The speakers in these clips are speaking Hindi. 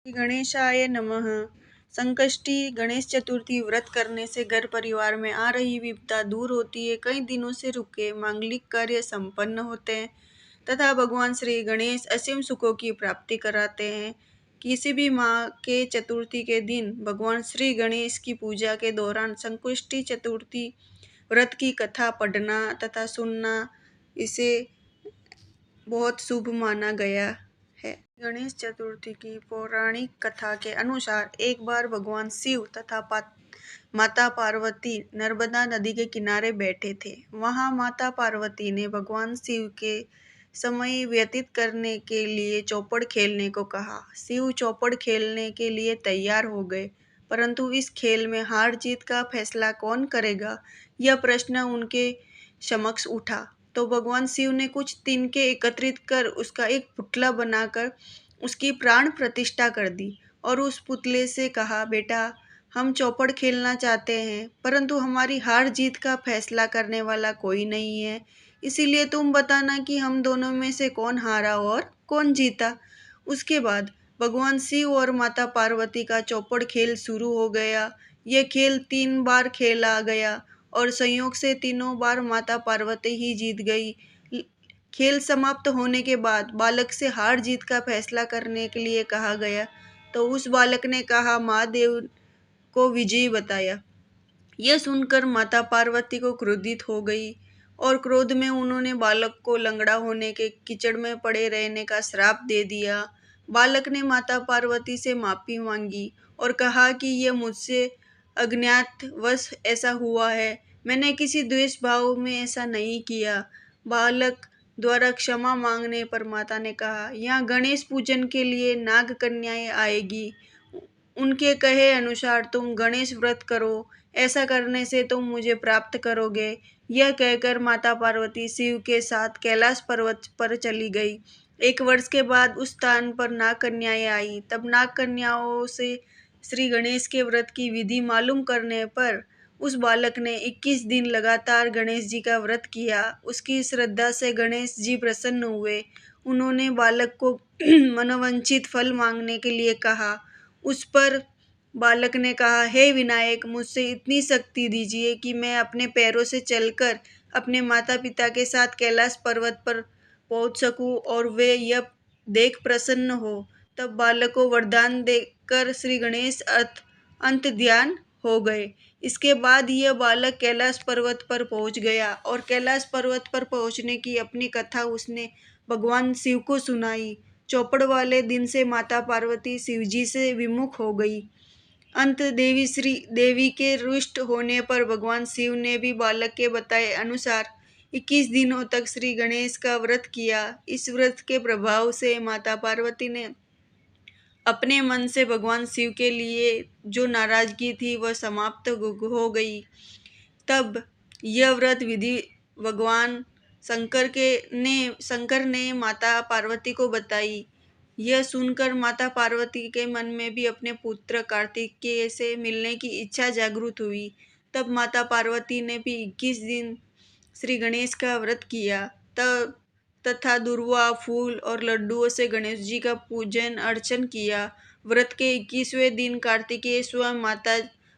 गणेशाय नमः। संकष्टी गणेश चतुर्थी व्रत करने से घर परिवार में आ रही विपदा दूर होती है, कई दिनों से रुके मांगलिक कार्य संपन्न होते हैं तथा भगवान श्री गणेश असीम सुखों की प्राप्ति कराते हैं। किसी भी माह के चतुर्थी के दिन भगवान श्री गणेश की पूजा के दौरान संकष्टी चतुर्थी व्रत की कथा पढ़ना तथा सुनना इसे बहुत शुभ माना गया है। गणेश चतुर्थी की पौराणिक कथा के अनुसार एक बार भगवान शिव तथा माता पार्वती नर्मदा नदी के किनारे बैठे थे। वहां माता पार्वती ने भगवान शिव के समय व्यतीत करने के लिए चौपड़ खेलने को कहा। शिव चौपड़ खेलने के लिए तैयार हो गए, परंतु इस खेल में हार जीत का फैसला कौन करेगा, यह प्रश्न उनके समक्ष उठा। तो भगवान शिव ने कुछ तिनके एकत्रित कर उसका एक पुतला बनाकर उसकी प्राण प्रतिष्ठा कर दी और उस पुतले से कहा, बेटा, हम चौपड़ खेलना चाहते हैं, परंतु हमारी हार जीत का फैसला करने वाला कोई नहीं है, इसीलिए तुम बताना कि हम दोनों में से कौन हारा और कौन जीता। उसके बाद भगवान शिव और माता पार्वती का चौपड़ खेल शुरू हो गया। यह खेल 3 बार खेला गया और संयोग से तीनों बार माता पार्वती ही जीत गई। खेल समाप्त होने के बाद बालक से हार जीत का फैसला करने के लिए कहा गया, तो उस बालक ने कहा, महादेव को विजयी बताया। यह सुनकर माता पार्वती को क्रोधित हो गई और क्रोध में उन्होंने बालक को लंगड़ा होने के कीचड़ में पड़े रहने का श्राप दे दिया। बालक ने माता पार्वती से माफी मांगी और कहा कि यह मुझसे अज्ञातवश ऐसा हुआ है, मैंने किसी द्वेष भाव में ऐसा नहीं किया। बालक द्वारा क्षमा मांगने पर माता ने कहा, यहाँ गणेश पूजन के लिए नाग कन्याएं आएगी, उनके कहे अनुसार तुम गणेश व्रत करो, ऐसा करने से तुम मुझे प्राप्त करोगे। यह कहकर माता पार्वती शिव के साथ कैलाश पर्वत पर चली गई। 1 वर्ष के बाद उस स्थान पर नाग कन्याएं आई। तब नाग कन्याओं से श्री गणेश के व्रत की विधि मालूम करने पर उस बालक ने 21 दिन लगातार गणेश जी का व्रत किया। उसकी श्रद्धा से गणेश जी प्रसन्न हुए। उन्होंने बालक को मनोवांछित फल मांगने के लिए कहा। उस पर बालक ने कहा, हे विनायक, मुझसे इतनी शक्ति दीजिए कि मैं अपने पैरों से चलकर अपने माता पिता के साथ कैलाश पर्वत पर पहुंच सकूं और वे यह देख प्रसन्न हो। तब बालक को वरदान देकर श्री गणेश अंत ध्यान हो गए। इसके बाद यह बालक कैलाश पर्वत पर पहुंच गया और कैलाश पर्वत पर पहुंचने की अपनी कथा उसने भगवान शिव को सुनाई। चौपड़ वाले दिन से माता पार्वती शिवजी से विमुख हो गई। अंत देवी के रुष्ट होने पर भगवान शिव ने भी बालक के बताए अनुसार 21 दिनों तक श्री गणेश का व्रत किया। इस व्रत के प्रभाव से माता पार्वती ने अपने मन से भगवान शिव के लिए जो नाराजगी थी वह समाप्त हो गई। तब यह व्रत विधि भगवान शंकर ने माता पार्वती को बताई। यह सुनकर माता पार्वती के मन में भी अपने पुत्र कार्तिकेय से मिलने की इच्छा जागृत हुई। तब माता पार्वती ने भी 21 दिन श्री गणेश का व्रत किया तथा दुर्वा, फूल और लड्डुओं से गणेश जी का पूजन अर्चन किया। व्रत के 21वें दिन कार्तिकेय स्वयं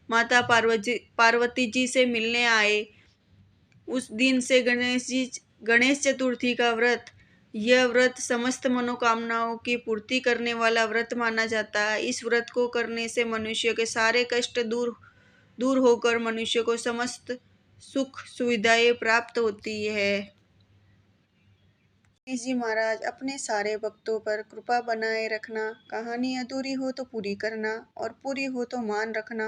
माता पार्वती जी से मिलने आए। उस दिन से गणेश चतुर्थी का व्रत, यह व्रत समस्त मनोकामनाओं की पूर्ति करने वाला व्रत माना जाता है। इस व्रत को करने से मनुष्य के सारे कष्ट दूर होकर मनुष्य को समस्त सुख सुविधाएं प्राप्त होती है। गणेश जी महाराज अपने सारे भक्तों पर कृपा बनाए रखना। कहानी अधूरी हो तो पूरी करना और पूरी हो तो मान रखना।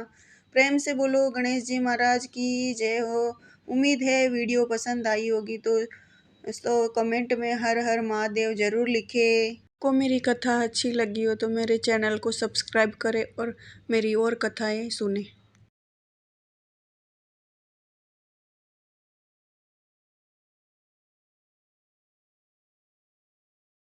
प्रेम से बोलो गणेश जी महाराज की जय हो। उम्मीद है वीडियो पसंद आई होगी तो कमेंट में हर हर महादेव जरूर लिखें। को मेरी कथा अच्छी लगी हो तो मेरे चैनल को सब्सक्राइब करें और मेरी और कथाएं सुनें।